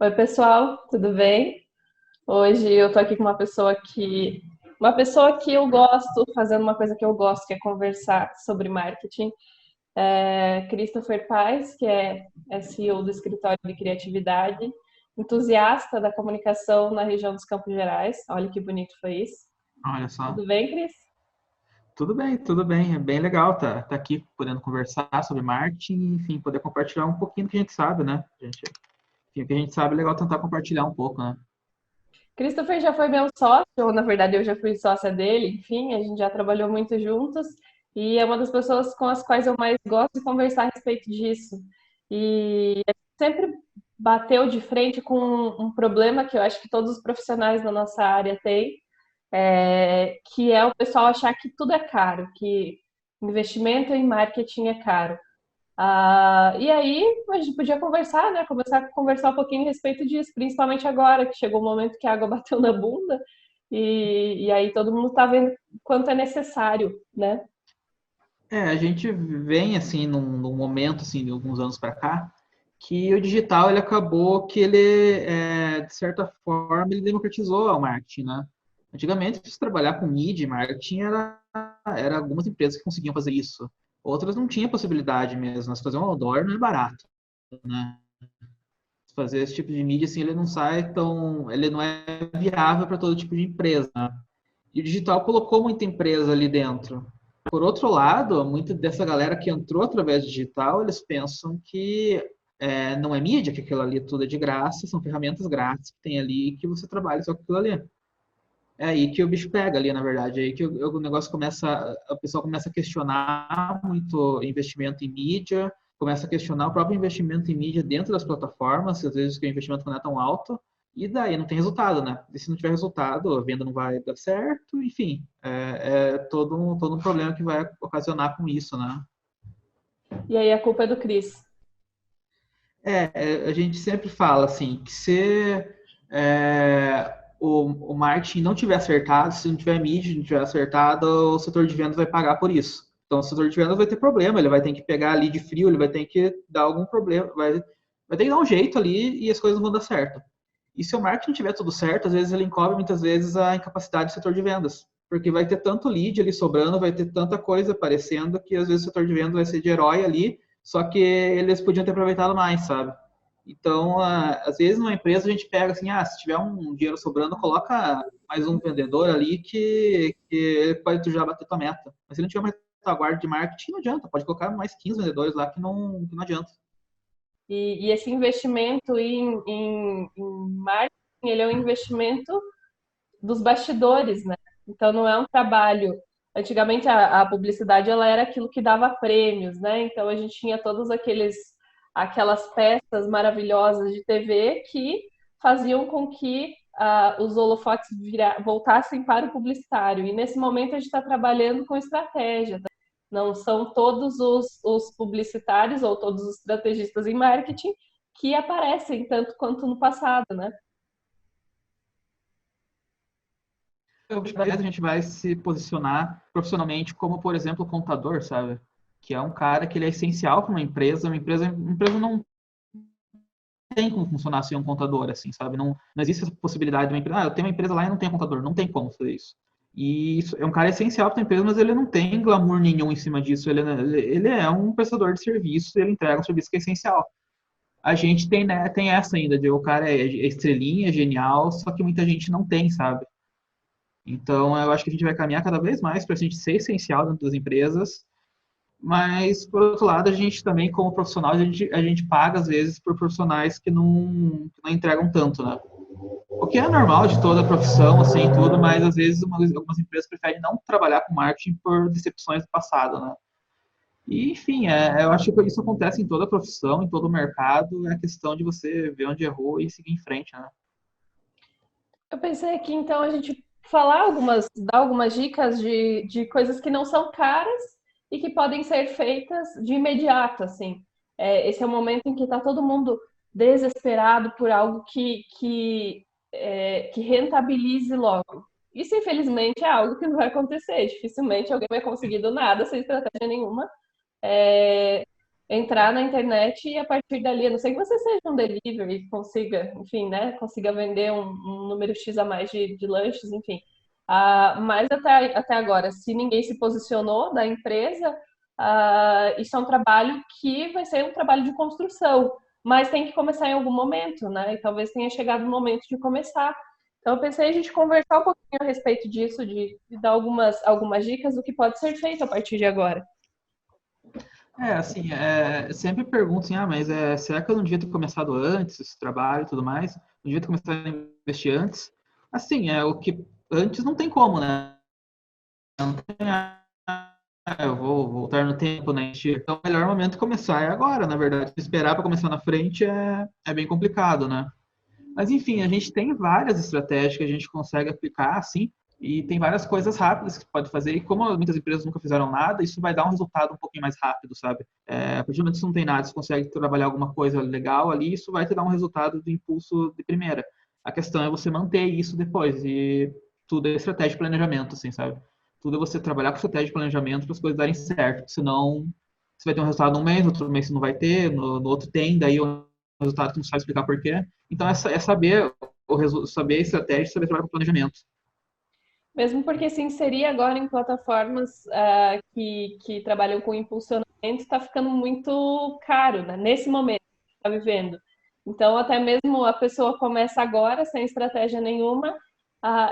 Oi, pessoal, tudo bem? Hoje eu tô aqui com uma pessoa que eu gosto, fazendo uma coisa que eu gosto, que é conversar sobre marketing. Christopher Paes, que é CEO do Escritório de Criatividade, entusiasta da comunicação na região dos Campos Gerais. Olha que bonito foi isso. Olha só. Tudo bem, Cris? Tudo bem, tudo bem. É bem legal tá aqui podendo conversar sobre marketing, enfim, poder compartilhar um pouquinho do que a gente sabe, né? Enfim, o que a gente sabe é legal tentar compartilhar um pouco, né? Christopher já foi meu sócio, ou na verdade eu já fui sócia dele, enfim, a gente já trabalhou muito juntos e é uma das pessoas com as quais eu mais gosto de conversar a respeito disso. E a gente sempre bateu de frente com um problema que eu acho que todos os profissionais da nossa área têm, que é o pessoal achar que tudo é caro, que investimento em marketing é caro. E aí a gente podia conversar, né? Começar a conversar um pouquinho a respeito disso, principalmente agora que chegou o momento que a água bateu na bunda e aí todo mundo está vendo quanto é necessário, né? A gente vem, assim, num momento, assim, de alguns anos para cá, que o digital, ele acabou que de certa forma, ele democratizou o marketing, né? Antigamente, se trabalhar com mídia e marketing era algumas empresas que conseguiam fazer isso. Outras não tinham possibilidade mesmo. Nós fazer um outdoor não é barato, né? Fazer esse tipo de mídia, assim, ele não é viável para todo tipo de empresa, né? E o digital colocou muita empresa ali dentro. Por outro lado, muita dessa galera que entrou através do digital, eles pensam que não é mídia, que aquilo ali tudo é de graça, são ferramentas grátis que tem ali que você trabalha só com aquilo ali. É aí que o bicho pega ali, na verdade. É aí que o negócio começa, o pessoal começa a questionar muito investimento em mídia, começa a questionar o próprio investimento em mídia dentro das plataformas, às vezes que o investimento não é tão alto, e daí não tem resultado, né? E se não tiver resultado, a venda não vai dar certo, enfim, é todo um problema que vai ocasionar com isso, né? E aí a culpa é do Cris. A gente sempre fala assim, que se o marketing não tiver acertado, se não tiver mídia, não tiver acertado, o setor de vendas vai pagar por isso. Então, o setor de vendas vai ter problema, ele vai ter que pegar ali de frio, ele vai ter que dar algum problema, vai ter que dar um jeito ali e as coisas não vão dar certo. E se o marketing não tiver tudo certo, às vezes ele encobre muitas vezes a incapacidade do setor de vendas. Porque vai ter tanto lead ali sobrando, vai ter tanta coisa aparecendo que às vezes o setor de vendas vai ser de herói ali, só que eles podiam ter aproveitado mais, sabe? Então, às vezes numa empresa a gente pega assim, se tiver um dinheiro sobrando, coloca mais um vendedor ali que ele pode já bater tua meta. Mas se não tiver uma retaguarda de marketing, não adianta. Pode colocar mais 15 vendedores lá que não adianta. E esse investimento em marketing, ele é um investimento dos bastidores, né? Então não é um trabalho. Antigamente a publicidade ela era aquilo que dava prêmios, né? Então a gente tinha todos aquelas peças maravilhosas de TV que faziam com que os holofotes voltassem para o publicitário. E nesse momento a gente está trabalhando com estratégia. Não são todos os publicitários ou todos os estrategistas em marketing que aparecem tanto quanto no passado, né? A gente vai se posicionar profissionalmente como, por exemplo, o contador, sabe? Que é um cara que ele é essencial para uma empresa. Uma empresa não tem como funcionar sem um contador, assim, sabe? Não existe essa possibilidade de uma empresa. Eu tenho uma empresa lá e não tenho contador. Não tem como fazer isso. E isso é um cara essencial para a empresa, mas ele não tem glamour nenhum em cima disso. Ele é um prestador de serviço, ele entrega um serviço que é essencial. A gente tem, né, tem essa ainda, de o cara é estrelinha, genial, só que muita gente não tem, sabe? Então, eu acho que a gente vai caminhar cada vez mais para a gente ser essencial dentro das empresas, mas, por outro lado, a gente também, como profissional, a gente paga, às vezes, por profissionais que não entregam tanto, né? O que é normal de toda a profissão, assim, tudo, mas, às vezes, algumas empresas preferem não trabalhar com marketing por decepções do passado, né? E, enfim, eu acho que isso acontece em toda a profissão, em todo o mercado, é a questão de você ver onde errou e seguir em frente, né? Eu pensei aqui, então, a gente dar algumas dicas de coisas que não são caras e que podem ser feitas de imediato, assim. Esse é o momento em que está todo mundo desesperado por algo que rentabilize logo. Isso, infelizmente, é algo que não vai acontecer. Dificilmente alguém vai conseguir do nada, sem estratégia nenhuma, é, entrar na internet e a partir dali, a não ser que você seja um delivery e consiga, enfim, né, consiga vender um número X a mais de lanches, enfim. Mas até agora, se ninguém se posicionou da empresa, isso é um trabalho que vai ser um trabalho de construção, mas tem que começar em algum momento, né? E talvez tenha chegado o momento de começar. Então, eu pensei a gente conversar um pouquinho a respeito disso, de dar algumas dicas do que pode ser feito a partir de agora. Assim, sempre pergunto assim, mas será que eu não devia ter começado antes esse trabalho e tudo mais? Não devia ter começado a investir antes? Assim, o que antes não tem como, né? Não tem, eu vou voltar no tempo, né? Então, o melhor momento de começar é agora, na verdade. Esperar para começar na frente é bem complicado, né? Mas, enfim, a gente tem várias estratégias que a gente consegue aplicar, assim, e tem várias coisas rápidas que pode fazer. E como muitas empresas nunca fizeram nada, isso vai dar um resultado um pouquinho mais rápido, sabe? A partir do momento que você não tem nada, você consegue trabalhar alguma coisa legal ali, isso vai te dar um resultado de impulso de primeira. A questão é você manter isso depois. E tudo é estratégia de planejamento, assim, sabe? Tudo é você trabalhar com estratégia de planejamento para as coisas darem certo. Senão, você vai ter um resultado num mês, outro mês você não vai ter, no outro tem, daí o resultado que não sabe explicar por quê. Então, é saber a estratégia e saber trabalhar com planejamento. Mesmo porque se inserir agora em plataformas que trabalham com impulsionamento está ficando muito caro, né? Nesse momento que está vivendo. Então, até mesmo a pessoa começa agora sem estratégia nenhuma,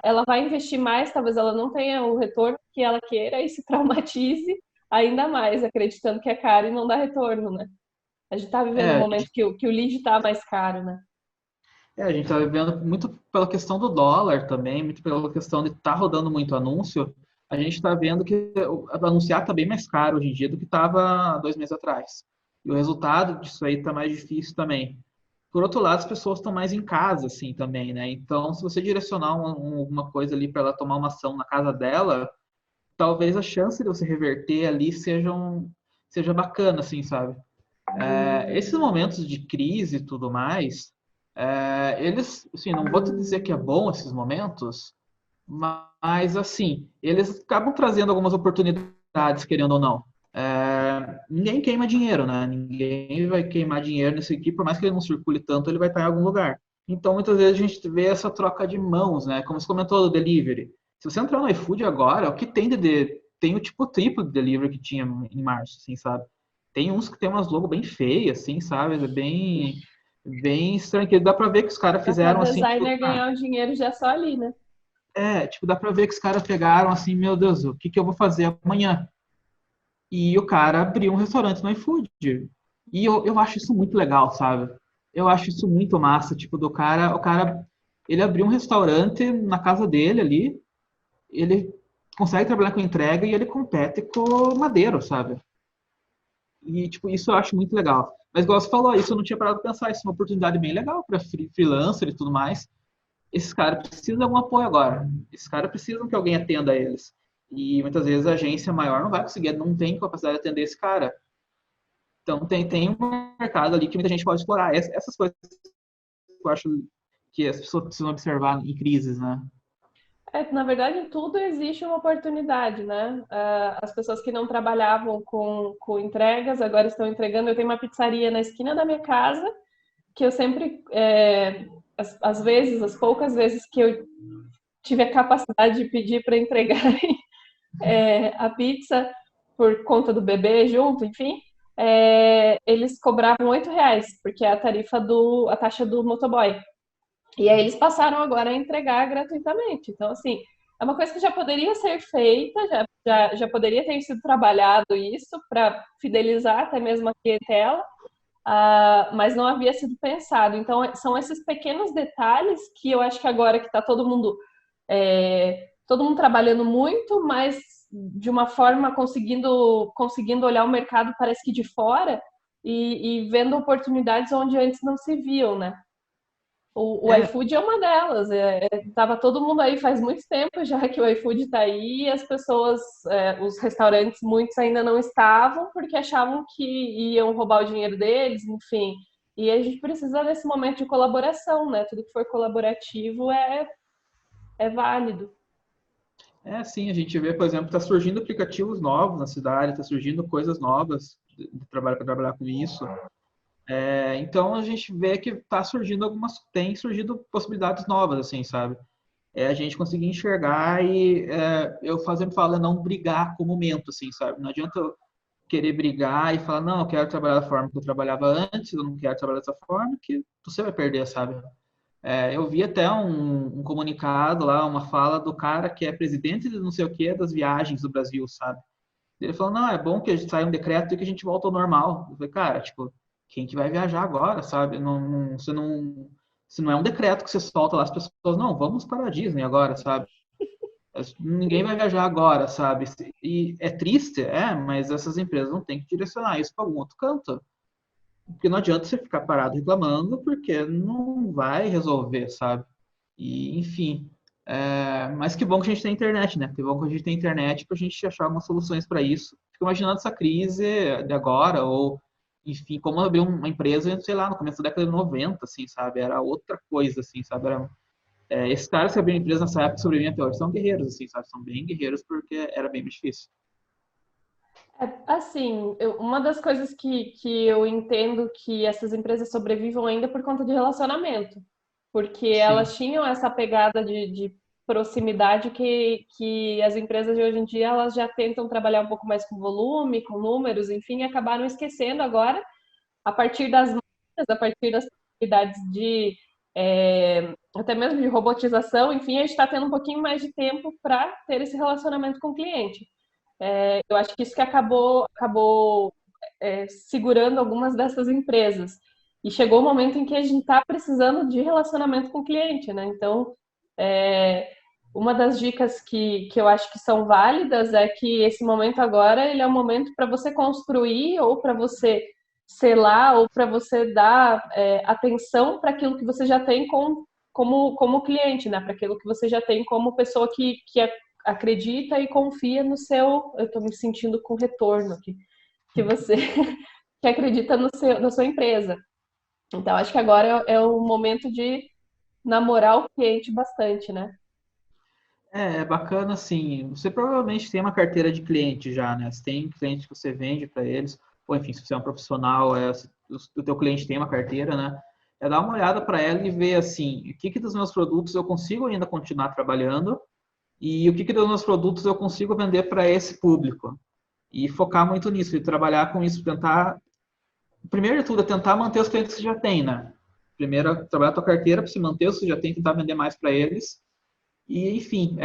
ela vai investir mais, talvez ela não tenha o retorno que ela queira e se traumatize ainda mais, acreditando que é caro e não dá retorno, né? A gente está vivendo um É, momento que o lead está mais caro, né? a gente está vivendo muito pela questão do dólar também, muito pela questão de estar rodando muito anúncio. A gente está vendo que anunciar está bem mais caro hoje em dia do que estava 2 meses atrás. E o resultado disso aí está mais difícil também. Por outro lado, as pessoas estão mais em casa, assim, também, né? Então, se você direcionar alguma coisa ali para ela tomar uma ação na casa dela, talvez a chance de você reverter ali seja bacana, assim, sabe? Esses momentos de crise e tudo mais, eles, assim, não vou te dizer que é bom esses momentos, mas, assim, eles acabam trazendo algumas oportunidades, querendo ou não. Ninguém queima dinheiro, né? Ninguém vai queimar dinheiro nesse aqui, por mais que ele não circule tanto, ele vai estar em algum lugar. Então, muitas vezes a gente vê essa troca de mãos, né? Como você comentou do delivery. Se você entrar no iFood agora, o que tem tem o tipo triplo de delivery que tinha em março, assim, sabe? Tem uns que tem umas logo bem feias, assim, sabe? É bem estranho, que dá pra ver que os caras Dá para fizeram assim, tipo, designer ganhar o dinheiro já só ali, né? tipo, dá pra ver que os caras pegaram assim, meu Deus, o que que eu vou fazer amanhã? E o cara abriu um restaurante no iFood. E eu acho isso muito legal, sabe? Eu acho isso muito massa, tipo, ele abriu um restaurante na casa dele ali, ele consegue trabalhar com entrega e ele compete com o Madeiro, sabe? E, tipo, isso eu acho muito legal. Mas, igual você falou, isso eu não tinha parado de pensar. Isso é uma oportunidade bem legal para freelancer e tudo mais. Esses caras precisam de algum apoio agora. Esses caras precisam que alguém atenda eles. E muitas vezes a agência maior não vai conseguir, não tem capacidade de atender esse cara. Então, tem um mercado ali que muita gente pode explorar. Essas coisas que eu acho que as pessoas precisam observar em crises, né? Na verdade, em tudo existe uma oportunidade, né? As pessoas que não trabalhavam com entregas agora estão entregando. Eu tenho uma pizzaria na esquina da minha casa que eu sempre, às vezes, as poucas vezes que eu tive a capacidade de pedir para entregarem a pizza por conta do bebê junto, enfim, eles cobravam R$ 8, porque é a taxa do motoboy. E aí eles passaram agora a entregar gratuitamente. Então, assim, é uma coisa que já poderia ser feita, já poderia ter sido trabalhado isso para fidelizar até mesmo a clientela, mas não havia sido pensado. Então, são esses pequenos detalhes que eu acho que agora que está todo mundo trabalhando muito, mas de uma forma conseguindo olhar o mercado, parece que de fora, e vendo oportunidades onde antes não se viam, né? O É, iFood é uma delas. Tava todo mundo aí faz muito tempo já que o iFood está aí e as pessoas, os restaurantes, muitos ainda não estavam porque achavam que iam roubar o dinheiro deles, enfim. E a gente precisa desse momento de colaboração, né? Tudo que for colaborativo é válido. sim, a gente vê, por exemplo, está surgindo aplicativos novos na cidade, está surgindo coisas novas de trabalhar para trabalhar com isso. Então a gente vê que tem surgido possibilidades novas, assim, sabe? A gente conseguir enxergar e eu sempre falo, não brigar com o momento, assim, sabe? Não adianta eu querer brigar e falar, não, eu quero trabalhar da forma que eu trabalhava antes, eu não quero trabalhar dessa forma, que você vai perder, sabe? Eu vi até um comunicado lá, uma fala do cara que é presidente de não sei o que das viagens do Brasil, sabe? Ele falou, não, é bom que a gente saia um decreto e que a gente volta ao normal. Eu falei, cara, tipo, quem que vai viajar agora, sabe? Se não é um decreto que você solta lá, as pessoas, não, vamos para a Disney agora, sabe? Ninguém vai viajar agora, sabe? E é triste, mas essas empresas não têm que direcionar isso para algum outro canto. Porque não adianta você ficar parado reclamando, porque não vai resolver, sabe? E, enfim. Mas que bom que a gente tem internet, né? Que bom que a gente tem internet para a gente achar algumas soluções para isso. Fico imaginando essa crise de agora, ou, enfim, como abrir uma empresa, sei lá, no começo da década de 90, assim, sabe? Era outra coisa, assim, sabe? Esses caras que abriram empresa nessa época sobreviviam até hoje são guerreiros, assim, sabe? São bem guerreiros porque era bem difícil. Assim, uma das coisas que eu entendo que essas empresas sobrevivem ainda é por conta de relacionamento, porque Sim. elas tinham essa pegada de proximidade que as empresas de hoje em dia elas já tentam trabalhar um pouco mais com volume, com números, enfim, e acabaram esquecendo agora, a partir das máquinas, a partir das possibilidades de até mesmo de robotização, enfim, a gente está tendo um pouquinho mais de tempo para ter esse relacionamento com o cliente. Eu acho que isso que acabou segurando algumas dessas empresas. E chegou o momento em que a gente está precisando de relacionamento com o cliente, né? Então, uma das dicas que eu acho que são válidas é que esse momento agora ele é um momento para você construir ou para você selar ou para você dar atenção para aquilo que você já tem como cliente, né? Para aquilo que você já tem como pessoa que acredita e confia no seu. Eu estou me sentindo com retorno aqui, que você que acredita na sua empresa. Então, acho que agora é o momento de namorar o cliente bastante, né? É bacana, assim. Você provavelmente tem uma carteira de cliente já, né? Você tem clientes que você vende para eles, ou enfim, se você é um profissional, o teu cliente tem uma carteira, né? Dar uma olhada para ela e ver, assim, o que dos meus produtos eu consigo ainda continuar trabalhando e o que dos meus produtos eu consigo vender para esse público. E focar muito nisso, e trabalhar com isso, tentar. Primeiro de tudo, é tentar manter os clientes que já tem, né? Primeiro, trabalhar a tua carteira para se manter os que já tem, tentar vender mais para eles. E, enfim,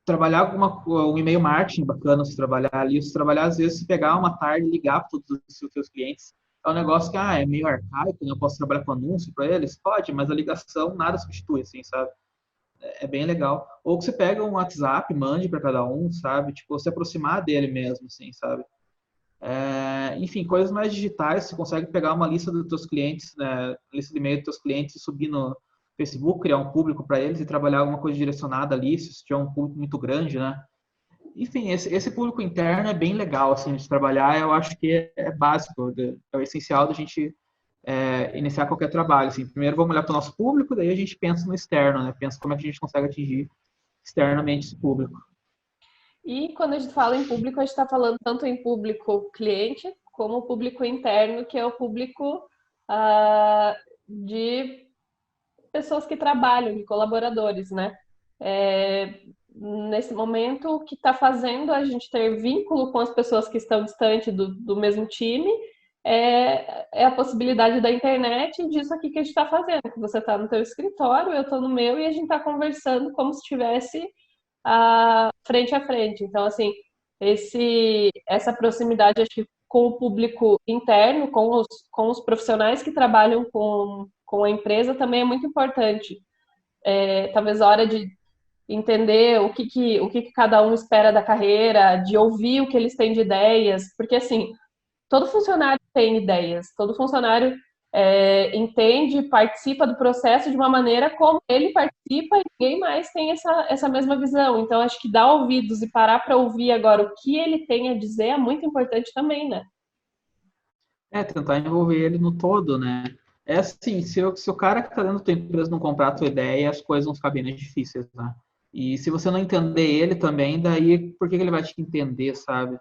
trabalhar um e-mail marketing bacana, se trabalhar ali, se trabalhar às vezes, se pegar uma tarde e ligar para todos os seus clientes, é um negócio que é meio arcaico, né? Eu posso trabalhar com anúncio para eles? Pode, mas a ligação nada substitui, assim, sabe? É bem legal. Ou que você pega um WhatsApp, mande para cada um, sabe? Tipo, se aproximar dele mesmo, assim, sabe? Enfim, coisas mais digitais, você consegue pegar uma lista dos teus clientes, né? Lista de e-mail dos teus clientes e subir no Facebook, criar um público para eles e trabalhar alguma coisa direcionada ali, se tiver um público muito grande, né? Enfim, esse público interno é bem legal, assim, de trabalhar, eu acho que é básico, é o essencial da gente iniciar qualquer trabalho, assim. Primeiro vamos olhar para o nosso público, daí a gente pensa no externo, né? Pensa como é que a gente consegue atingir externamente esse público. E quando a gente fala em público, a gente está falando tanto em público cliente, como público interno, que é o público de pessoas que trabalham, de colaboradores, né? Nesse momento, o que está fazendo a gente ter vínculo com as pessoas que estão distantes do mesmo time é a possibilidade da internet e disso aqui que a gente está fazendo. Que você está no teu escritório, eu estou no meu, e a gente está conversando como se estivesse frente a frente. Então, assim, essa proximidade, acho que com o público interno, com os profissionais que trabalham com a empresa, também é muito importante. Talvez a hora de entender o que cada um espera da carreira, de ouvir o que eles têm de ideias, porque, assim, todo funcionário tem ideias, todo funcionário entende, participa do processo de uma maneira como ele participa e ninguém mais tem essa mesma visão. Então, acho que dar ouvidos e parar para ouvir agora o que ele tem a dizer é muito importante também, né? Tentar envolver ele no todo, né? É assim, se o cara que está dentro da tua empresa não comprar a tua ideia, as coisas vão ficar bem mais difíceis, né? E se você não entender ele também, daí por que ele vai te entender, sabe?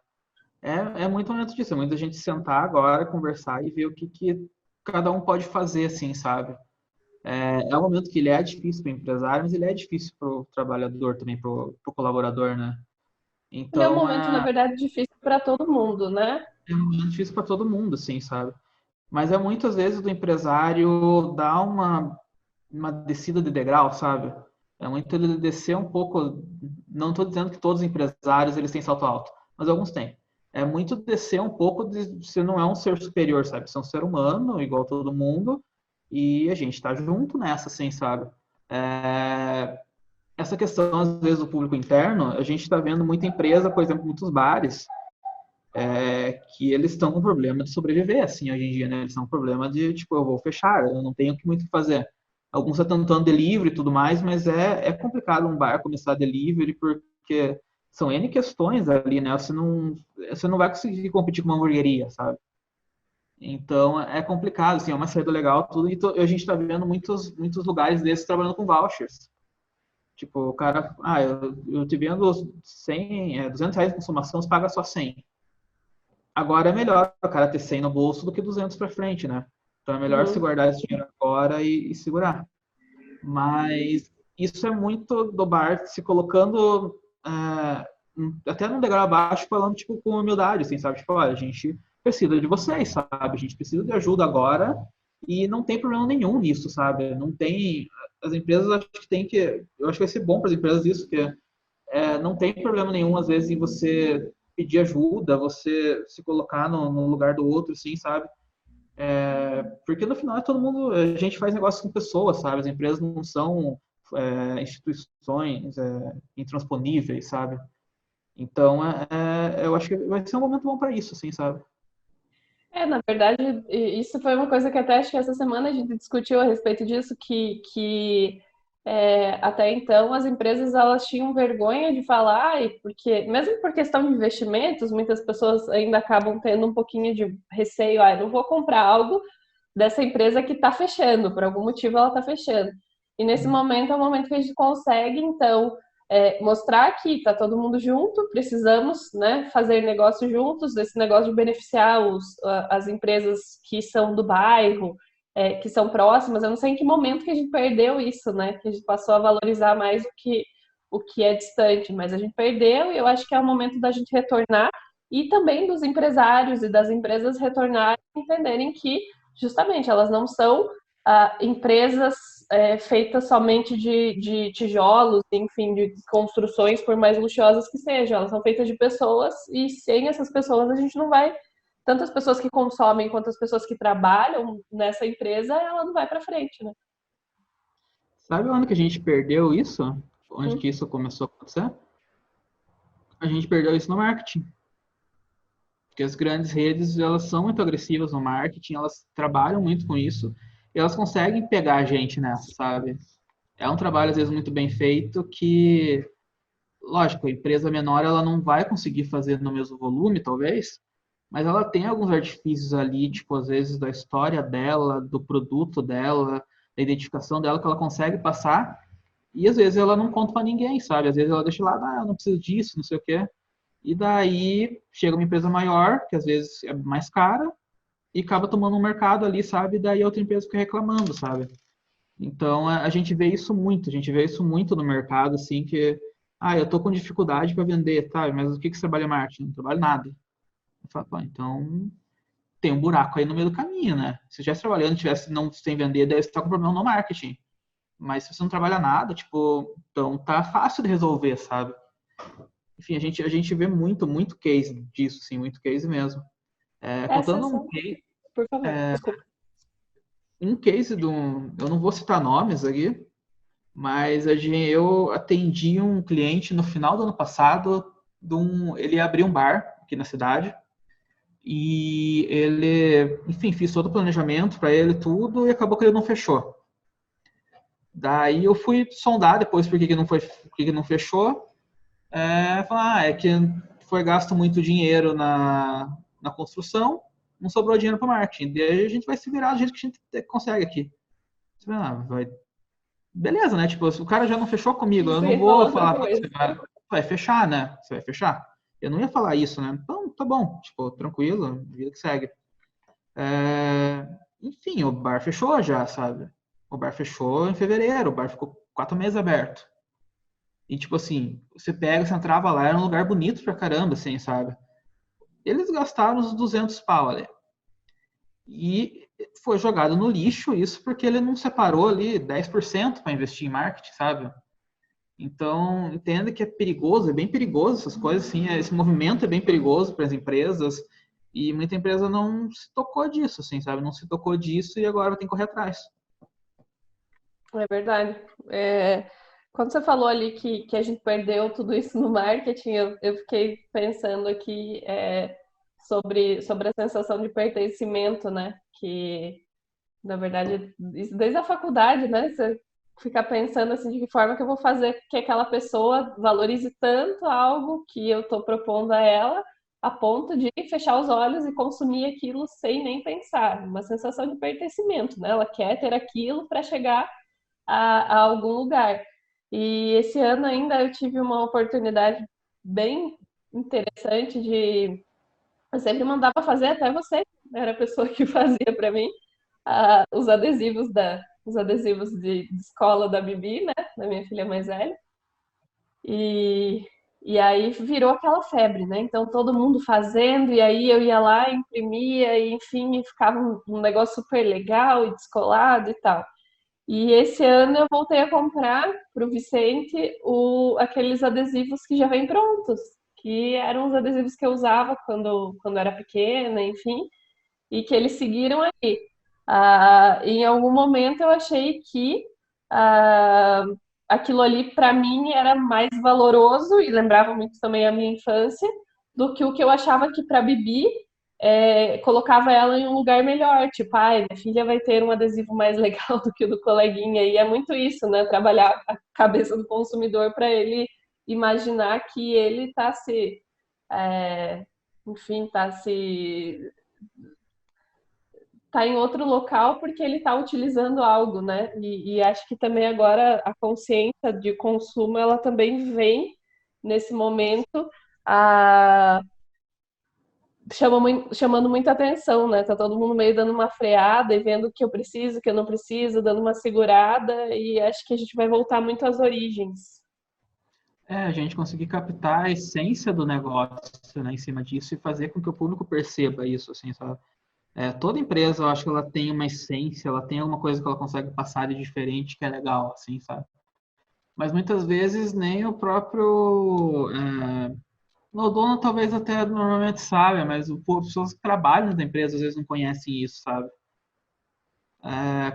É muito momento disso, é muita gente sentar agora, conversar e ver o que cada um pode fazer, assim, sabe? É um momento que ele é difícil para o empresário, mas ele é difícil para o trabalhador também, para o colaborador, né? Ele é um Então, momento, na verdade, difícil para todo mundo, né? é um momento difícil para todo mundo, assim, sabe? Mas é muitas vezes do empresário dar uma descida de degrau, sabe? É muito ele descer um pouco. Não estou dizendo que todos os empresários eles têm salto alto, mas alguns têm. É muito descer um pouco de você não é um ser superior, sabe? Você é um ser humano, igual todo mundo, e a gente está junto nessa, assim, sabe? É, essa questão, às vezes, do público interno, a gente está vendo muita empresa, por exemplo, muitos bares, que eles estão com problema de sobreviver, assim, hoje em dia, né? Eles estão com problema de, tipo, eu vou fechar, eu não tenho muito o que fazer. Alguns estão tentando delivery e tudo mais, mas é complicado um bar começar delivery, porque são N questões ali, né? Você não vai conseguir competir com uma hamburgueria, sabe? Então, é complicado, assim, é uma saída legal, tudo, e a gente está vendo muitos lugares desses trabalhando com vouchers. Tipo, o cara, eu te vendo 100, R$ 200 de consumação, você paga só 100. Agora é melhor o cara ter 100 no bolso do que 200 para frente, né? Então é melhor se Uhum. guardar esse dinheiro agora e segurar. Mas isso é muito do bar se colocando até num degrau abaixo, falando tipo com humildade, assim, sabe? Tipo, olha, a gente precisa de vocês, sabe? A gente precisa de ajuda agora e não tem problema nenhum nisso, sabe? Não tem. As empresas acho que tem que. Eu acho que vai ser bom para as empresas isso, que não tem problema nenhum, às vezes, em você pedir ajuda, você se colocar no lugar do outro, assim, sabe? Porque no final é todo mundo, a gente faz negócio com pessoas, sabe? As empresas não são instituições intransponíveis, sabe? Então, eu acho que vai ser um momento bom para isso, assim, sabe? Na verdade, isso foi uma coisa que até acho que essa semana a gente discutiu a respeito disso, até então as empresas elas tinham vergonha de falar, e porque, mesmo por questão de investimentos, muitas pessoas ainda acabam tendo um pouquinho de receio, eu não vou comprar algo dessa empresa que está fechando, por algum motivo ela está fechando. E nesse momento é o momento que a gente consegue, então, mostrar que está todo mundo junto, precisamos, né, fazer negócio juntos, esse negócio de beneficiar as empresas que são do bairro, que são próximas. Eu não sei em que momento que a gente perdeu isso, né, que a gente passou a valorizar mais o que é distante, mas a gente perdeu e eu acho que é o momento da gente retornar e também dos empresários e das empresas retornarem e entenderem que justamente elas não são empresas feitas somente de tijolos, enfim, de construções, por mais luxuosas que sejam. Elas são feitas de pessoas e sem essas pessoas a gente não vai. Tanto as pessoas que consomem quanto as pessoas que trabalham nessa empresa, ela não vai para frente, né? Sabe onde que a gente perdeu isso? Onde Hum. que isso começou a acontecer? A gente perdeu isso no marketing. Porque as grandes redes, elas são muito agressivas no marketing, elas trabalham muito com isso, e elas conseguem pegar a gente nessa, sabe? É um trabalho, às vezes, muito bem feito que, lógico, a empresa menor, ela não vai conseguir fazer no mesmo volume, talvez, mas ela tem alguns artifícios ali, tipo, às vezes, da história dela, do produto dela, da identificação dela, que ela consegue passar, e às vezes ela não conta para ninguém, sabe? Às vezes ela deixa lá, eu não preciso disso, não sei o quê. E daí chega uma empresa maior, que às vezes é mais cara, e acaba tomando um mercado ali, sabe? E daí a outra empresa fica reclamando, sabe? Então a gente vê isso muito, a gente vê isso muito no mercado, assim, que eu tô com dificuldade para vender, tá? Mas o que você trabalha em marketing? Não trabalho nada. Eu falo, pô, então tem um buraco aí no meio do caminho, né? Se eu estivesse trabalhando, tivesse não sem vender, deve estar com problema no marketing. Mas se você não trabalha nada, tipo, então tá fácil de resolver, sabe? Enfim, a gente vê muito case disso, sim, muito case mesmo. Essa é Contando um só, case, por favor, desculpa. eu não vou citar nomes aqui, mas eu atendi um cliente no final do ano passado, ele abriu um bar aqui na cidade, e ele, enfim, fiz todo o planejamento para ele, tudo, e acabou que ele não fechou. Daí eu fui sondar depois por que não foi, por que não fechou. Falar, é que foi gasto muito dinheiro na construção, não sobrou dinheiro para marketing. Daí a gente vai se virar do jeito que a gente consegue aqui. Você vai, beleza, né? Tipo, o cara já não fechou comigo, eu Isso não aí fala vou outra falar que coisa. você vai fechar, né? Você vai fechar. Eu não ia falar isso, né? Então, tá bom, tipo, tranquilo, vida que segue. É, enfim, o bar fechou já, sabe? O bar fechou em fevereiro, o bar ficou 4 meses aberto. E, tipo assim, você entrava lá, era um lugar bonito pra caramba, assim, sabe? Eles gastaram uns 200 pau ali. E foi jogado no lixo isso porque ele não separou ali 10% para investir em marketing, sabe? Então, entenda que é perigoso, é bem perigoso essas coisas, assim, esse movimento é bem perigoso para as empresas e muita empresa não se tocou disso, assim, sabe? Não se tocou disso e agora tem que correr atrás. É verdade. Quando você falou ali que a gente perdeu tudo isso no marketing, eu fiquei pensando aqui sobre a sensação de pertencimento, né? Que, na verdade, isso desde a faculdade, né? Você fica pensando assim, de que forma que eu vou fazer que aquela pessoa valorize tanto algo que eu estou propondo a ela, a ponto de fechar os olhos e consumir aquilo sem nem pensar. Uma sensação de pertencimento, né? Ela quer ter aquilo para chegar a algum lugar. E esse ano ainda eu tive uma oportunidade bem interessante de. Eu sempre mandava fazer, até você era a pessoa que fazia para mim, os adesivos de escola da Bibi, né? Da minha filha mais velha. E, e aí virou aquela febre, né? Então todo mundo fazendo, e aí eu ia lá, imprimia, e enfim, ficava um negócio super legal e descolado e tal. E esse ano eu voltei a comprar para o Vicente aqueles adesivos que já vêm prontos, que eram os adesivos que eu usava quando era pequena, enfim, e que eles seguiram aí. Em algum momento eu achei que ah, aquilo ali para mim era mais valoroso e lembrava muito também a minha infância do que o que eu achava que para Bibi colocava ela em um lugar melhor, tipo, ai, minha filha vai ter um adesivo mais legal do que o do coleguinha, e é muito isso, né? Trabalhar a cabeça do consumidor para ele imaginar que ele está é, enfim, tá em outro local porque ele está utilizando algo, né? E acho que também agora a consciência de consumo ela também vem nesse momento a chamando muita atenção, né? Tá todo mundo meio dando uma freada e vendo o que eu preciso, o que eu não preciso, dando uma segurada, e acho que a gente vai voltar muito às origens. A gente conseguir captar a essência do negócio, né, em cima disso e fazer com que o público perceba isso, assim, sabe? Toda empresa, eu acho que ela tem uma essência, ela tem alguma coisa que ela consegue passar de diferente que é legal, assim, sabe? Mas muitas vezes nem o próprio o dono talvez até normalmente sabe, mas as pessoas que trabalham na empresa às vezes não conhecem isso, sabe?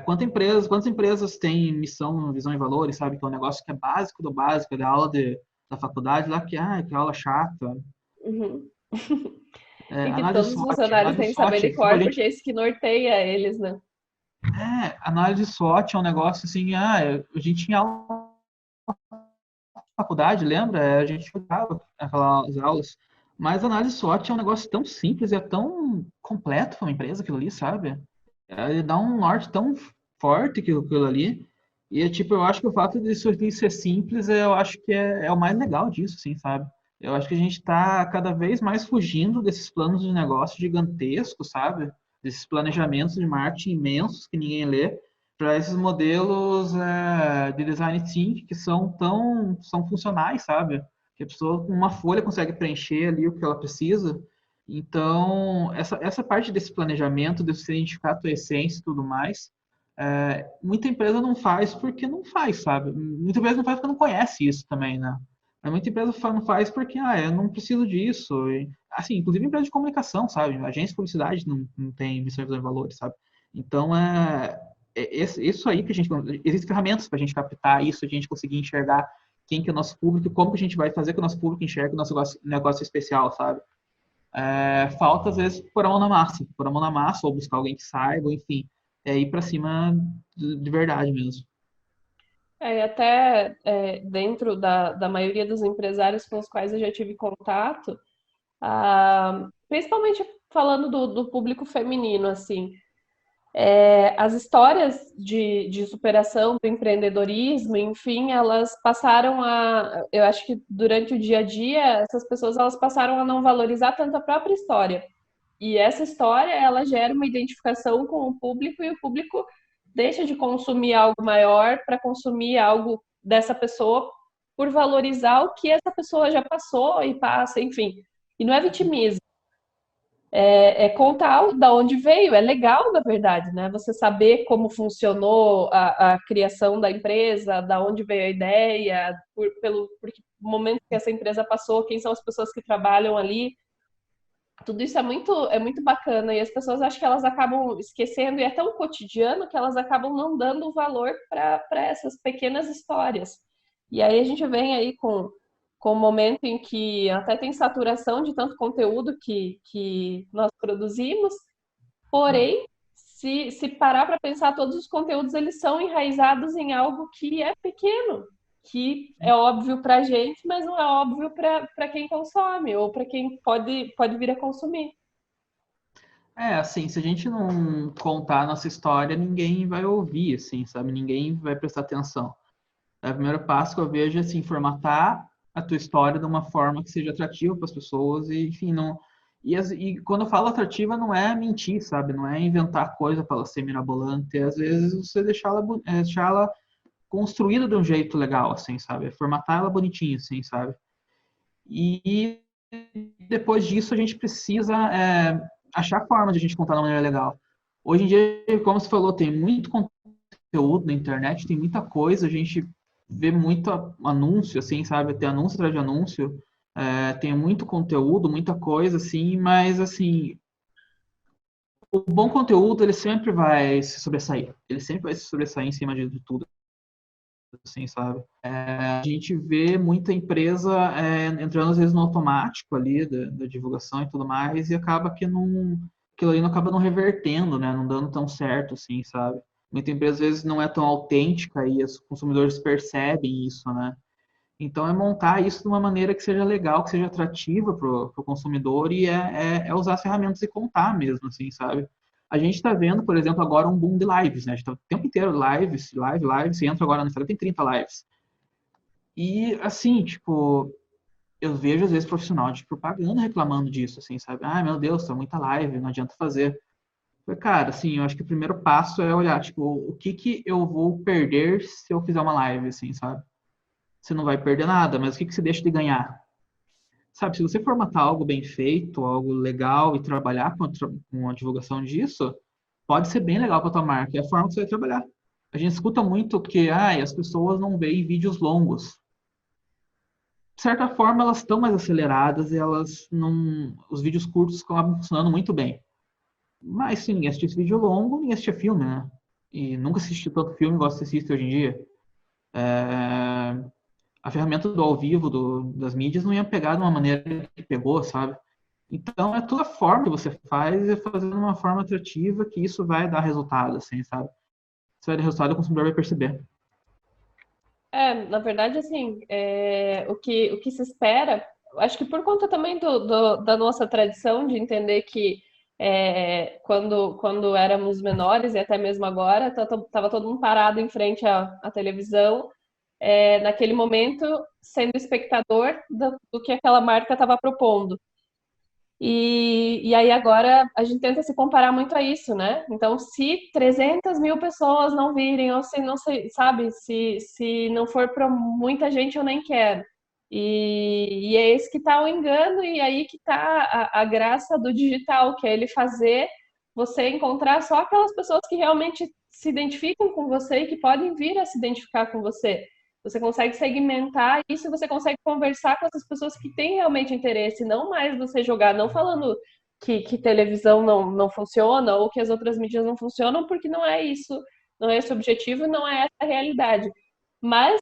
Quantas empresas têm missão, visão e valores, sabe? Que é um negócio que é básico do básico, da aula da faculdade lá, que aula chata. Uhum. E que Análise todos os SWOT, funcionários análise têm que saber de SWOT. Tipo, a cor, porque gente, é isso que norteia eles, né? análise SWOT é um negócio assim, a gente tinha aula na faculdade, lembra? A gente jogava aquelas aulas. Mas a análise SWOT é um negócio tão simples e é tão completo para uma empresa aquilo ali, sabe? Ele dá um norte tão forte que aquilo ali. E tipo, eu acho que o fato disso aqui ser simples, eu acho que é o mais legal disso, assim, sabe? Eu acho que a gente está cada vez mais fugindo desses planos de negócio gigantescos, sabe? Desses planejamentos de marketing imensos que ninguém lê, para esses modelos de design thinking que são funcionais, sabe? Que a pessoa com uma folha consegue preencher ali o que ela precisa. Então, essa parte desse planejamento, de você identificar a tua essência e tudo mais, muita empresa não faz porque não faz, sabe? Muita empresa não faz porque não conhece isso também, né? Mas muita empresa não faz porque, eu não preciso disso. E, assim, inclusive empresa de comunicação, sabe? Agência de publicidade não tem missão e visão e valores, sabe? Então, isso aí que a gente... Existem ferramentas para a gente captar isso, a gente conseguir enxergar quem que é o nosso público, como que a gente vai fazer que o nosso público enxergue o nosso negócio especial, sabe? Falta, às vezes, pôr a mão na massa, ou buscar alguém que saiba, enfim, ir para cima de verdade mesmo. Dentro da maioria dos empresários com os quais eu já tive contato, principalmente falando do público feminino, assim, As histórias de superação do empreendedorismo, enfim, elas passaram eu acho que durante o dia a dia, essas pessoas elas passaram a não valorizar tanto a própria história. E essa história, ela gera uma identificação com o público e o público deixa de consumir algo maior para consumir algo dessa pessoa por valorizar o que essa pessoa já passou e passa, enfim. E não é vitimismo, é contar da onde veio. É legal, na verdade, né? Você saber como funcionou a criação da empresa, da onde veio a ideia, por que momento que essa empresa passou, quem são as pessoas que trabalham ali. Tudo isso é muito bacana e as pessoas acho que elas acabam esquecendo e é tão cotidiano que elas acabam não dando valor para essas pequenas histórias. E aí a gente vem aí com o momento em que até tem saturação de tanto conteúdo que nós produzimos, porém, se parar para pensar, todos os conteúdos eles são enraizados em algo que é pequeno, que é óbvio para a gente, mas não é óbvio para quem consome ou para quem pode vir a consumir. Assim, se a gente não contar a nossa história, ninguém vai ouvir, assim, sabe? Ninguém vai prestar atenção. O primeiro passo que eu vejo é, assim, formatar a tua história de uma forma que seja atrativa para as pessoas e, enfim, não... E quando eu falo atrativa, não é mentir, sabe? Não é inventar coisa para ela ser mirabolante. Às vezes você deixar ela construída de um jeito legal, assim, sabe? Formatar ela bonitinha, assim, sabe? E depois disso a gente precisa achar forma de a gente contar de uma maneira legal. Hoje em dia, como você falou, tem muito conteúdo na internet, tem muita coisa, a gente vê muito anúncio, assim, sabe? Tem anúncio atrás de anúncio, tem muito conteúdo, muita coisa, assim, mas, assim, o bom conteúdo, ele sempre vai se sobressair. Ele sempre vai se sobressair em cima de tudo, assim, sabe? A gente vê muita empresa entrando às vezes no automático ali da divulgação e tudo mais e acaba que não, aquilo ali não acaba não revertendo, né? Não dando tão certo, assim, sabe? Muita empresa às vezes não é tão autêntica e os consumidores percebem isso, né? Então é montar isso de uma maneira que seja legal, que seja atrativa para o consumidor e é usar as ferramentas e contar mesmo, assim, sabe? A gente está vendo, por exemplo, agora um boom de lives, né? A gente tá o tempo inteiro lives. Você entra agora no Instagram, tem 30 lives. E, assim, tipo, eu vejo às vezes profissional de propaganda reclamando disso, assim, sabe? Ah, meu Deus, tá muita live, não adianta fazer. Cara, assim, eu acho que o primeiro passo é olhar, tipo, o que que eu vou perder se eu fizer uma live, assim, sabe? Você não vai perder nada, mas o que que você deixa de ganhar? Sabe, se você formatar algo bem feito, algo legal e trabalhar com a divulgação disso, pode ser bem legal para tua marca. É a forma que você vai trabalhar. A gente escuta muito que as pessoas não veem vídeos longos. De certa forma, elas estão mais aceleradas e elas não. Os vídeos curtos acabam funcionando muito bem. Mas se ninguém assistisse vídeo longo, ninguém assistia filme, né? E nunca assisti tanto filme igual você assiste hoje em dia. É, a ferramenta do ao vivo das mídias não ia pegar de uma maneira que pegou, sabe? Então, é toda a forma que você faz é fazer de uma forma atrativa que isso vai dar resultado, assim, sabe? Se vai dar resultado, o consumidor vai perceber. Na verdade, assim, o que se espera, acho que por conta também da nossa tradição de entender que quando éramos menores e até mesmo agora, estava todo mundo parado em frente à televisão, naquele momento, sendo espectador do que aquela marca estava propondo. E aí agora a gente tenta se comparar muito a isso, né? Então, se 300 mil pessoas não virem, ou se não sei, sabe, se não for para muita gente, eu nem quero. E é esse que está o engano, e aí que está a graça do digital, que é ele fazer você encontrar só aquelas pessoas que realmente se identificam com você e que podem vir a se identificar com você. Você consegue segmentar isso e você consegue conversar com essas pessoas que têm realmente interesse, não mais você jogar, não falando que televisão não funciona ou que as outras mídias não funcionam, porque não é isso, não é esse o objetivo, não é essa a realidade. Mas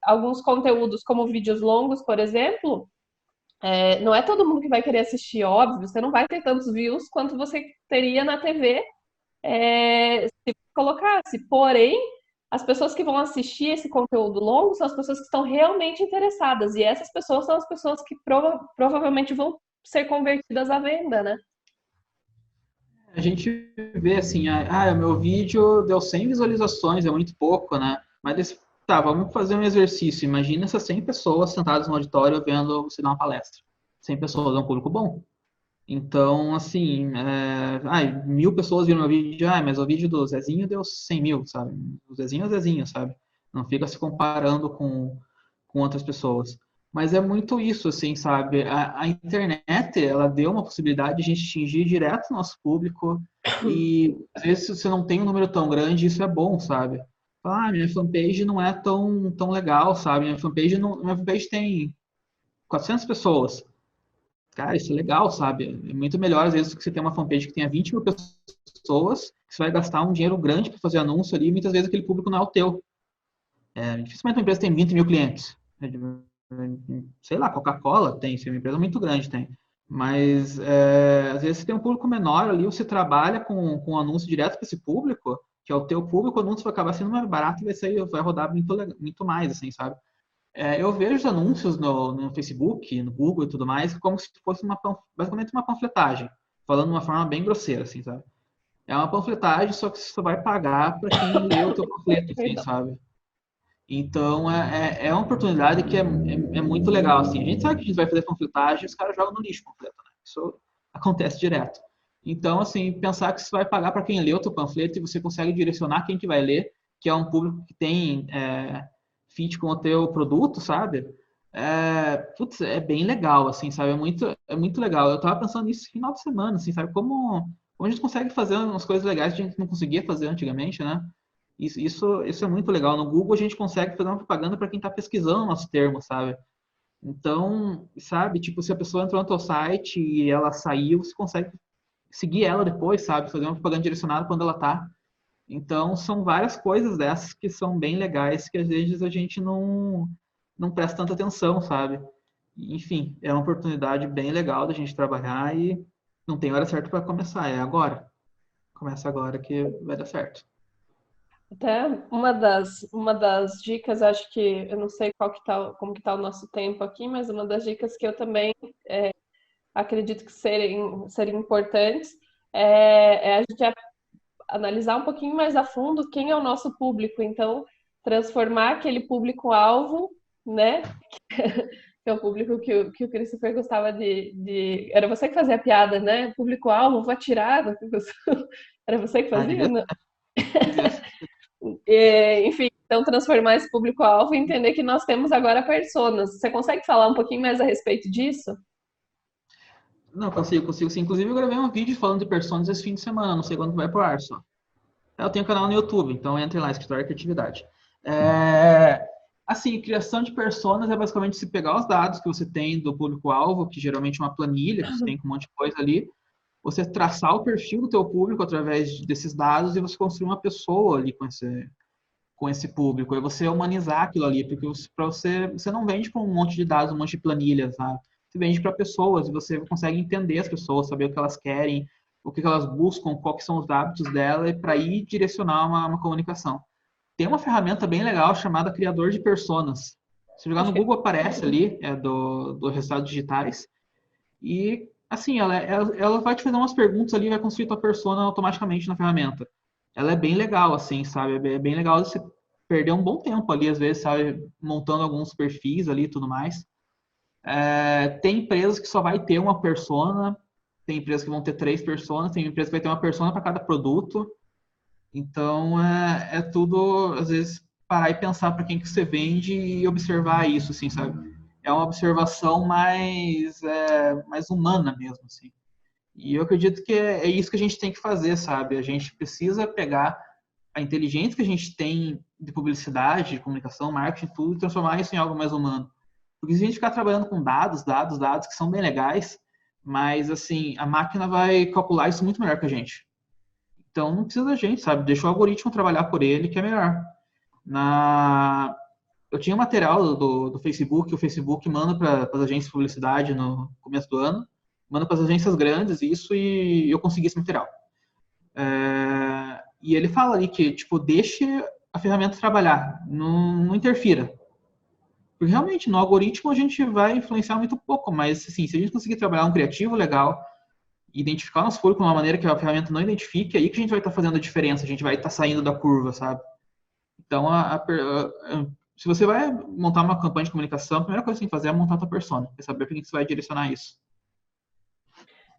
alguns conteúdos, como vídeos longos, por exemplo, não é todo mundo que vai querer assistir, óbvio, você não vai ter tantos views quanto você teria na TV se colocasse. Porém, as pessoas que vão assistir esse conteúdo longo são as pessoas que estão realmente interessadas. E essas pessoas são as pessoas que provavelmente vão ser convertidas à venda, né? A gente vê assim, o meu vídeo deu 100 visualizações, é muito pouco, né? Mas tá, vamos fazer um exercício. Imagina essas 100 pessoas sentadas no auditório vendo você dar uma palestra. 100 pessoas é um público bom. Então, assim, 1.000 pessoas viram meu vídeo, mas o vídeo do Zezinho deu 100 mil, sabe? O Zezinho é o Zezinho, sabe? Não fica se comparando com outras pessoas. Mas é muito isso, assim, sabe? A internet, ela deu uma possibilidade de a gente atingir direto o nosso público e, às vezes, se você não tem um número tão grande, isso é bom, sabe? Minha fanpage não é tão legal, sabe? Minha fanpage tem 400 pessoas. Cara, isso é legal, sabe? É muito melhor, às vezes, do que você ter uma fanpage que tenha 20 mil pessoas, que você vai gastar um dinheiro grande para fazer anúncio ali, e muitas vezes aquele público não é o teu. Dificilmente uma empresa tem 20 mil clientes. Sei lá, Coca-Cola tem, se é uma empresa muito grande, tem. Mas, às vezes, você tem um público menor ali, você trabalha com anúncio direto para esse público, que é o teu público, o anúncio vai acabar sendo mais barato e vai rodar muito mais, assim, sabe? Eu vejo os anúncios no Facebook, no Google e tudo mais, como se fosse basicamente uma panfletagem, falando de uma forma bem grosseira, assim, sabe? É uma panfletagem, só que você só vai pagar para quem lê o teu panfleto, assim, Perdão. sabe? Então, é uma oportunidade que é muito legal, assim. A gente sabe que a gente vai fazer panfletagem e os caras jogam no lixo o panfleto, né? Isso acontece direto. Então, assim, pensar que você vai pagar para quem lê o teu panfleto e você consegue direcionar quem que vai ler, que é um público que tem fit com o teu produto, sabe? É bem legal, assim, sabe? É muito legal. Eu tava pensando nisso no final de semana, assim, sabe? Como a gente consegue fazer umas coisas legais que a gente não conseguia fazer antigamente, né? Isso é muito legal. No Google a gente consegue fazer uma propaganda para quem está pesquisando o nosso termo, sabe? Então, sabe, tipo, se a pessoa entrou no teu site e ela saiu, você consegue seguir ela depois, sabe? Fazer uma propaganda direcionada quando ela tá. Então, são várias coisas dessas que são bem legais que às vezes a gente não presta tanta atenção, sabe? Enfim, é uma oportunidade bem legal da gente trabalhar e não tem hora certa para começar, é agora. Começa agora que vai dar certo. Até uma das dicas, acho que eu não sei como que tá o nosso tempo aqui, mas uma das dicas que eu também acredito que seriam importantes é a gente analisar um pouquinho mais a fundo quem é o nosso público. Então, transformar aquele público-alvo, né? Que é o público que o Christopher gostava Era você que fazia a piada, né? Público-alvo, vou atirar. Era você que fazia, Devia né? ser. Enfim, então transformar esse público-alvo e entender que nós temos agora personas. Você consegue falar um pouquinho mais a respeito disso? Não, consigo sim. Inclusive, eu gravei um vídeo falando de personas esse fim de semana, não sei quando vai pro ar só. Eu tenho um canal no YouTube, então entre lá, Escritório Criatividade. Assim, criação de personas é basicamente se pegar os dados que você tem do público-alvo, que geralmente é uma planilha, que você tem com um monte de coisa ali, você traçar o perfil do teu público através desses dados e você construir uma pessoa ali com esse público. E você humanizar aquilo ali, porque você não vende para um monte de dados, um monte de planilhas, sabe? Você vende para pessoas e você consegue entender as pessoas, saber o que elas querem, o que elas buscam, quais são os hábitos dela, para ir direcionar uma comunicação. Tem uma ferramenta bem legal chamada Criador de Personas. Se jogar no Acho que Google, aparece ali, do resultados digitais. E, assim, ela vai te fazer umas perguntas ali e vai construir tua persona automaticamente na ferramenta. Ela é bem legal, assim, sabe? É bem legal você perder um bom tempo ali, às vezes, sabe? Montando alguns perfis ali e tudo mais. Tem empresas que só vai ter uma persona, tem empresas que vão ter 3 personas, tem empresas que vai ter uma persona para cada produto. Então, é tudo, às vezes, parar e pensar para quem que você vende e observar isso, assim, sabe? É uma observação mais humana mesmo, assim. E eu acredito que é isso que a gente tem que fazer, sabe? A gente precisa pegar a inteligência que a gente tem de publicidade, de comunicação, marketing, tudo, e transformar isso em algo mais humano. Porque se a gente ficar trabalhando com dados, que são bem legais, mas, assim, a máquina vai calcular isso muito melhor que a gente. Então, não precisa da gente, sabe? Deixa o algoritmo trabalhar por ele, que é melhor. Eu tinha um material do Facebook, o Facebook manda para as agências de publicidade no começo do ano, manda para as agências grandes isso e eu consegui esse material. E ele fala ali que, tipo, deixe a ferramenta trabalhar, não interfira. Porque realmente no algoritmo a gente vai influenciar muito pouco, mas assim, se a gente conseguir trabalhar um criativo legal identificar o nosso público de uma maneira que a ferramenta não identifique, é aí que a gente vai estar fazendo a diferença, a gente vai estar saindo da curva, sabe? Então, se você vai montar uma campanha de comunicação, a primeira coisa que você tem que fazer é montar a tua persona, é saber para quem você vai direcionar isso.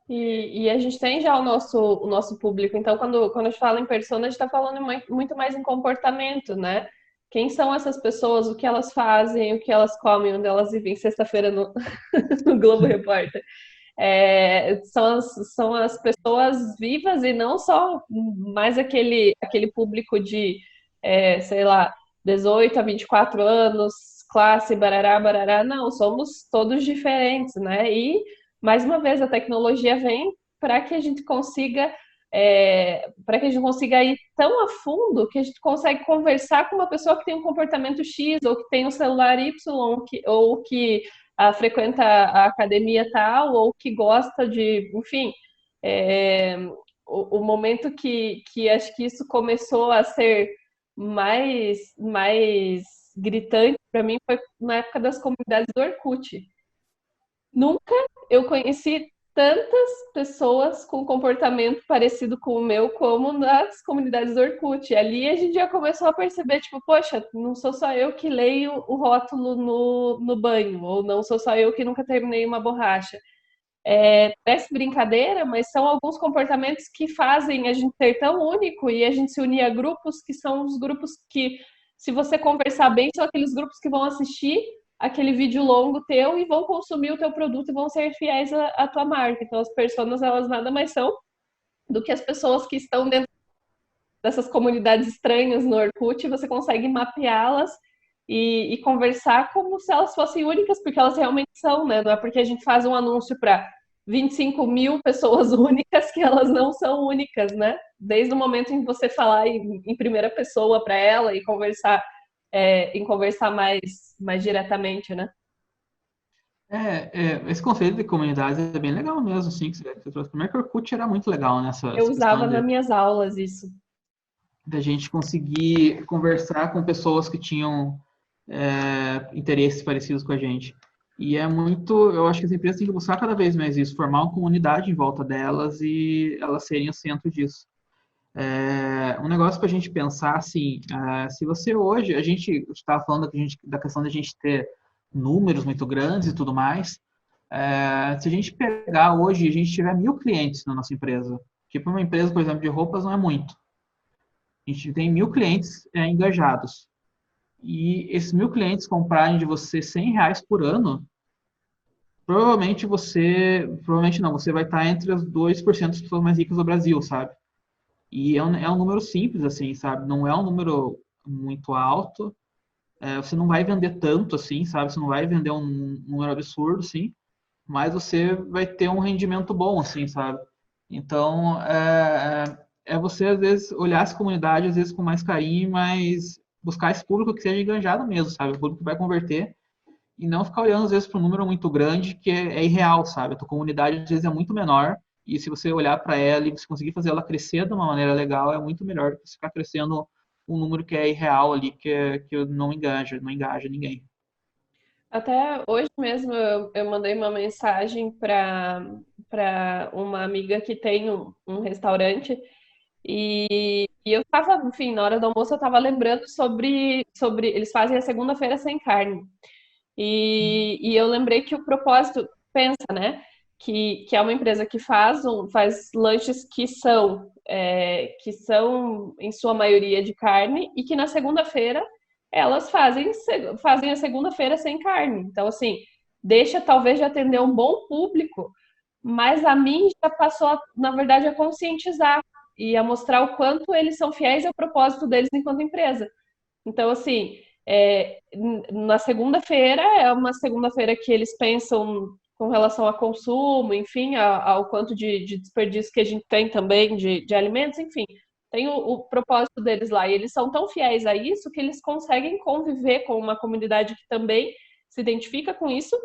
E a gente tem já o nosso público, então quando a gente fala em persona, a gente está falando muito mais em comportamento, né? Quem são essas pessoas, o que elas fazem, o que elas comem, onde elas vivem, sexta-feira no, no Globo Repórter. São as pessoas vivas e não só mais aquele público de, sei lá, 18 a 24 anos, classe, barará, barará. Não, somos todos diferentes, né? E, mais uma vez, a tecnologia vem para que a gente consiga ir tão a fundo que a gente consegue conversar com uma pessoa que tem um comportamento X, ou que tem um celular Y, ou que frequenta a academia tal, ou que gosta de, enfim, o momento que acho que isso começou a ser mais gritante para mim foi na época das comunidades do Orkut. Nunca eu conheci tantas pessoas com comportamento parecido com o meu como nas comunidades do Orkut. E ali a gente já começou a perceber, tipo, poxa, não sou só eu que leio o rótulo no banho, ou não sou só eu que nunca terminei uma borracha. Parece brincadeira, mas são alguns comportamentos que fazem a gente ser tão único e a gente se unir a grupos que são os grupos que, se você conversar bem, são aqueles grupos que vão assistir aquele vídeo longo teu e vão consumir o teu produto e vão ser fiéis à tua marca. Então, as pessoas, elas nada mais são do que as pessoas que estão dentro dessas comunidades estranhas no Orkut, você consegue mapeá-las e conversar como se elas fossem únicas, porque elas realmente são, né? Não é porque a gente faz um anúncio para 25 mil pessoas únicas que elas não são únicas, né? Desde o momento em que você falar em primeira pessoa para ela e conversar, mais diretamente, né? Esse conceito de comunidades é bem legal mesmo, assim, que você trouxe. Primeiro que o Orkut era muito legal nessa Eu usava questão nas minhas aulas isso. da gente conseguir conversar com pessoas que tinham interesses parecidos com a gente. E eu acho que as empresas têm que buscar cada vez mais isso, formar uma comunidade em volta delas e elas serem o centro disso. Um negócio para a gente pensar assim, se você hoje, a gente estava falando da questão de a gente ter números muito grandes e tudo mais, se a gente pegar hoje, a gente tiver 1.000 clientes na nossa empresa, que para uma empresa, por exemplo, de roupas não é muito. A gente tem 1.000 clientes engajados. E esses 1.000 clientes comprarem de você R$ 100 por ano, provavelmente não, você vai estar entre os 2% das pessoas mais ricas do Brasil, sabe? E é um número simples, assim, sabe? Não é um número muito alto. Você não vai vender tanto, assim, sabe? Você não vai vender um número absurdo, sim. Mas você vai ter um rendimento bom, assim, sabe? Então, você, às vezes, olhar essa comunidade, às vezes, com mais carinho, mas buscar esse público que seja enganjado mesmo, sabe? O público que vai converter e não ficar olhando, às vezes, para um número muito grande que é irreal, sabe? A tua comunidade, às vezes, é muito menor e se você olhar para ela e você conseguir fazer ela crescer de uma maneira legal, é muito melhor do que ficar crescendo um número que é irreal ali, que não engaja ninguém. Até hoje mesmo eu mandei uma mensagem para uma amiga que tem um restaurante e eu estava, enfim, na hora do almoço eu estava lembrando sobre eles fazem a segunda-feira sem carne. E eu lembrei que o propósito, pensa, né? Que é uma empresa que faz lanches que são, em sua maioria, de carne, e que na segunda-feira elas fazem a segunda-feira sem carne. Então, assim, deixa talvez de atender um bom público, mas a mim já passou, na verdade, a conscientizar e a mostrar o quanto eles são fiéis ao propósito deles enquanto empresa. Então, assim, na segunda-feira é uma segunda-feira que eles pensam com relação a consumo, enfim, ao quanto de desperdício que a gente tem também de alimentos, enfim, tem o propósito deles lá. E eles são tão fiéis a isso que eles conseguem conviver com uma comunidade que também se identifica com isso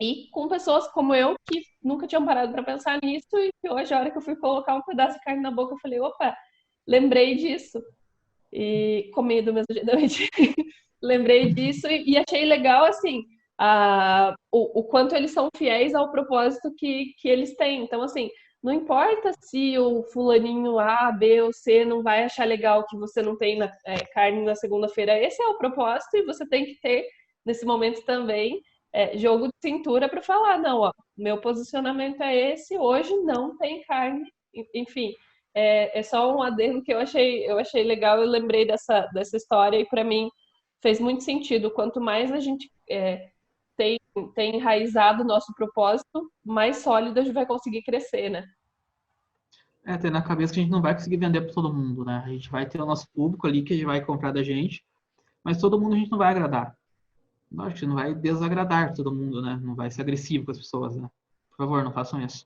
e com pessoas como eu que nunca tinham parado para pensar nisso e que hoje, a hora que eu fui colocar um pedaço de carne na boca, eu falei, opa, lembrei disso e comi do mesmo jeito. Lembrei disso e achei legal, assim, o quanto eles são fiéis ao propósito que eles têm. Então, assim, Não importa se o fulaninho A, B ou C não vai achar legal que você não tem carne na segunda-feira. Esse é o propósito e você tem que ter, nesse momento também, jogo de cintura para falar, não, ó, meu posicionamento é esse, hoje não tem carne. Enfim, é só um adendo que eu achei legal, eu lembrei dessa história e para mim fez muito sentido. Quanto mais a gente tem enraizado o nosso propósito, mais sólido a gente vai conseguir crescer, né? Ter na cabeça que a gente não vai conseguir vender para todo mundo, né? A gente vai ter o nosso público ali que vai comprar da gente, mas todo mundo a gente não vai agradar. Lógico que não vai desagradar todo mundo, né? Não vai ser agressivo com as pessoas, né? Por favor, não façam isso.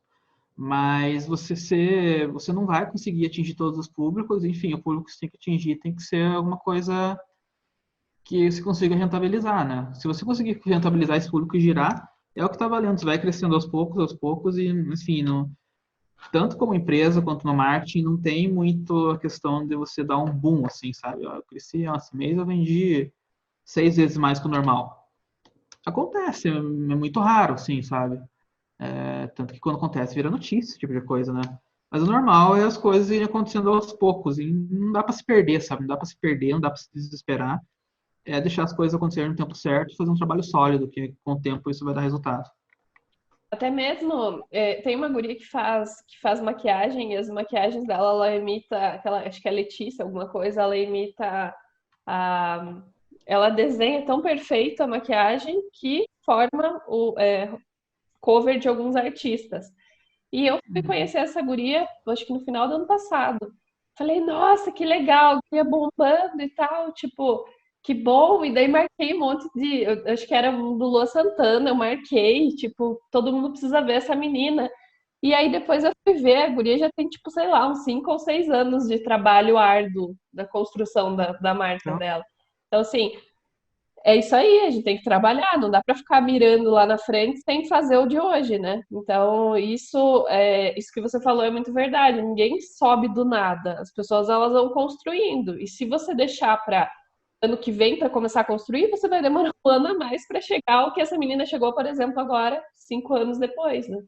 Mas você não vai conseguir atingir todos os públicos, enfim, o público que você tem que atingir tem que ser alguma coisa que você consiga rentabilizar, né? Se você conseguir rentabilizar esse público e girar, é o que está valendo. Você vai crescendo aos poucos, e, enfim, não, tanto como empresa quanto no marketing, não tem muito a questão de você dar um boom, assim, sabe? Ó, eu cresci, ó, esse mês eu vendi 6 vezes mais que o normal. Acontece, é muito raro, assim, sabe? Tanto que quando acontece, vira notícia, esse tipo de coisa, né? Mas o normal é as coisas irem acontecendo aos poucos, e não dá para se perder, sabe? Não dá para se perder, não dá para se desesperar. É deixar as coisas acontecerem no tempo certo e fazer um trabalho sólido, que com o tempo isso vai dar resultado. Até mesmo tem uma guria que faz maquiagem e as maquiagens dela, ela imita aquela, acho que é Letícia, alguma coisa, ela imita a, ela desenha tão perfeito a maquiagem que forma o cover de alguns artistas. E eu fui Uhum. conhecer essa guria, acho que no final do ano passado. Falei, nossa, que legal, guria bombando e tal, tipo, que bom. E daí marquei um monte de, eu acho que era um do Lua Santana, eu marquei, tipo, todo mundo precisa ver essa menina. E aí depois eu fui ver, a guria já tem, tipo, sei lá, uns 5 ou 6 anos de trabalho árduo da construção da marca Então, dela. Então, assim, é isso aí, a gente tem que trabalhar, não dá para ficar mirando lá na frente sem fazer o de hoje, né? Então, isso que você falou é muito verdade. Ninguém sobe do nada. As pessoas elas vão construindo. E se você deixar para ano que vem para começar a construir, você vai demorar um ano a mais para chegar ao que essa menina chegou, por exemplo, agora, 5 anos depois, né?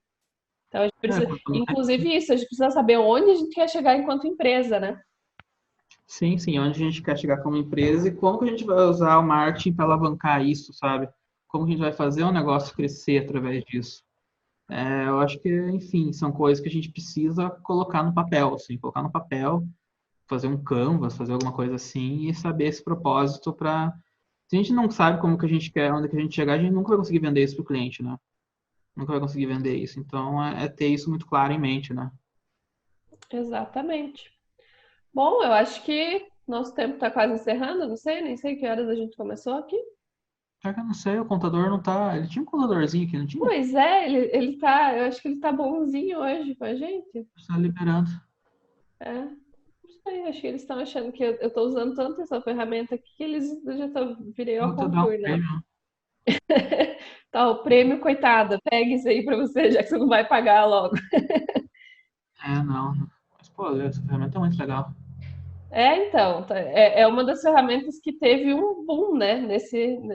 Então, a gente precisa, quanto mais. inclusive isso, a gente precisa saber onde a gente quer chegar enquanto empresa, né? Sim, sim, onde a gente quer chegar como empresa e como que a gente vai usar o marketing para alavancar isso, sabe? Como que a gente vai fazer o negócio crescer através disso. Eu acho que, enfim, são coisas que a gente precisa colocar no papel, assim, colocar no papel, fazer um canvas, fazer alguma coisa assim e saber esse propósito para. Se a gente não sabe como que a gente quer, onde que a gente chegar, a gente nunca vai conseguir vender isso para o cliente, né? Nunca vai conseguir vender isso. Então, é ter isso muito claro em mente, né? Exatamente. Bom, eu acho que nosso tempo está quase encerrando, não sei, nem sei que horas a gente começou aqui. Só que eu não sei, o contador não tá. Ele tinha um contadorzinho aqui, não tinha? Pois é, ele tá, eu acho que ele tá bonzinho hoje com a gente. Está liberando. Não sei, acho que eles estão achando que eu tô usando tanto essa ferramenta aqui que eles eu já virei Eu ao vou te dar um concurso, né? prêmio. Tá, o prêmio, coitada, pegue isso aí pra você, já que você não vai pagar logo. Não. Mas, pô, essa ferramenta é muito legal. Então, é uma das ferramentas que teve um boom, né?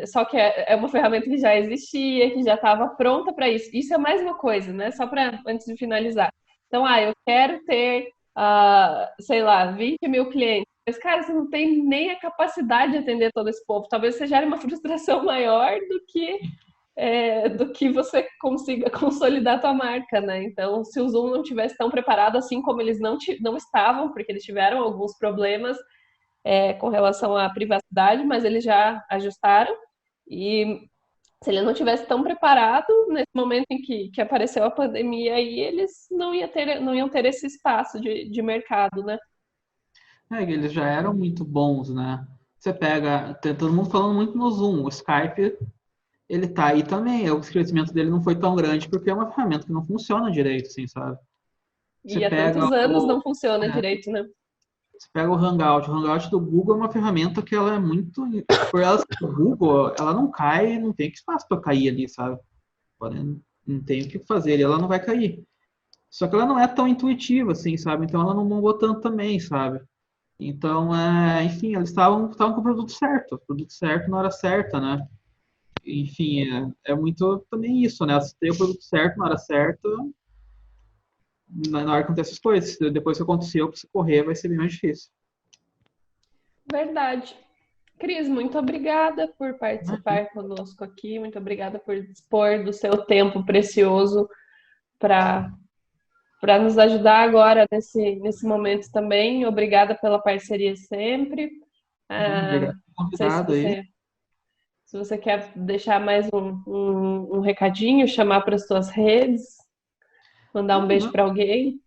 Só que é uma ferramenta que já existia, que já estava pronta para isso. Isso é mais uma coisa, né? Só para antes de finalizar. Então, eu quero ter, sei lá, 20 mil clientes. Mas, cara, você não tem nem a capacidade de atender todo esse povo. Talvez você gere uma frustração maior do que você consiga consolidar a tua marca, né? Então, se o Zoom não tivesse tão preparado assim como eles não estavam, porque eles tiveram alguns problemas com relação à privacidade, mas eles já ajustaram. E se ele não tivesse tão preparado, nesse momento em que apareceu a pandemia, aí eles não iam ter esse espaço de mercado, né? Eles já eram muito bons, né? Você pega, tem todo mundo falando muito no Zoom. O Skype, ele tá aí também. O crescimento dele não foi tão grande porque é uma ferramenta que não funciona direito, assim, sabe? Você E há pega tantos anos o, não funciona é, direito, né? você pega o Hangout. O Hangout do Google é uma ferramenta que ela é muito. Por ela ser do Google, ela não cai, não tem espaço para cair ali, sabe? Não tem o que fazer, ela não vai cair. Só que ela não é tão intuitiva, assim, sabe? Então ela não bombou tanto também, sabe? Então, enfim, eles estavam com o produto certo na hora certa, né? Enfim, é muito também isso, né? Se tem o produto certo na hora certa, na hora que acontece as coisas. Depois que aconteceu, para você correr vai ser bem mais difícil. Verdade. Cris, muito obrigada por participar conosco aqui, muito obrigada por dispor do seu tempo precioso para nos ajudar agora nesse momento também. Obrigada pela parceria sempre. Obrigado por ter Não sei convidado aí. se você quer deixar mais um recadinho, chamar para as suas redes, mandar um Não, beijo não, para alguém.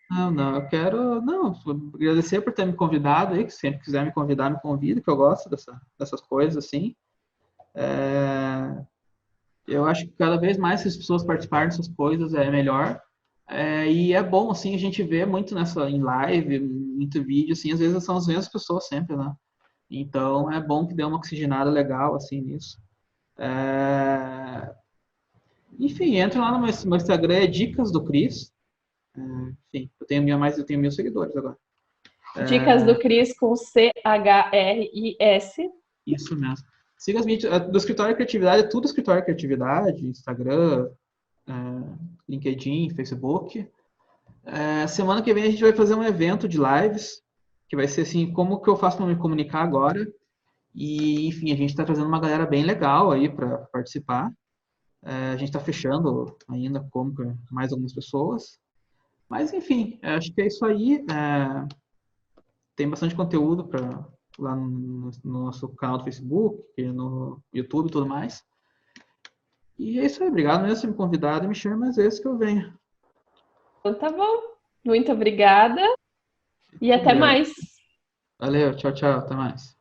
não, eu quero, não, agradecer por ter me convidado aí, que sempre quiser me convidar, me convida, que eu gosto dessas coisas, assim. Eu acho que cada vez mais as pessoas participarem dessas coisas é melhor. E é bom, assim, a gente vê muito em live, muito vídeo, assim, às vezes são as mesmas pessoas sempre, né? Então é bom que dê uma oxigenada legal, assim, nisso. Enfim, entra lá no meu Instagram, é Dicas do Cris. Enfim, eu tenho 1.000 seguidores agora. Dicas do Cris com CHRIS. Isso mesmo. Siga as mídias do Escritório Criatividade, é tudo Escritório Criatividade, Instagram, é, LinkedIn, Facebook. Semana que vem a gente vai fazer um evento de lives, que vai ser assim, como que eu faço para me comunicar agora. E, enfim, a gente está trazendo uma galera bem legal aí para participar. A gente está fechando ainda como mais algumas pessoas. Mas, enfim, acho que é isso aí. Tem bastante conteúdo lá no nosso canal do Facebook, no YouTube e tudo mais. E é isso aí. Obrigado mesmo por me convidar e me chame mais vezes que eu venho. Então tá bom. Muito obrigada e até Obrigado. mais. Valeu, tchau, tchau. Até mais.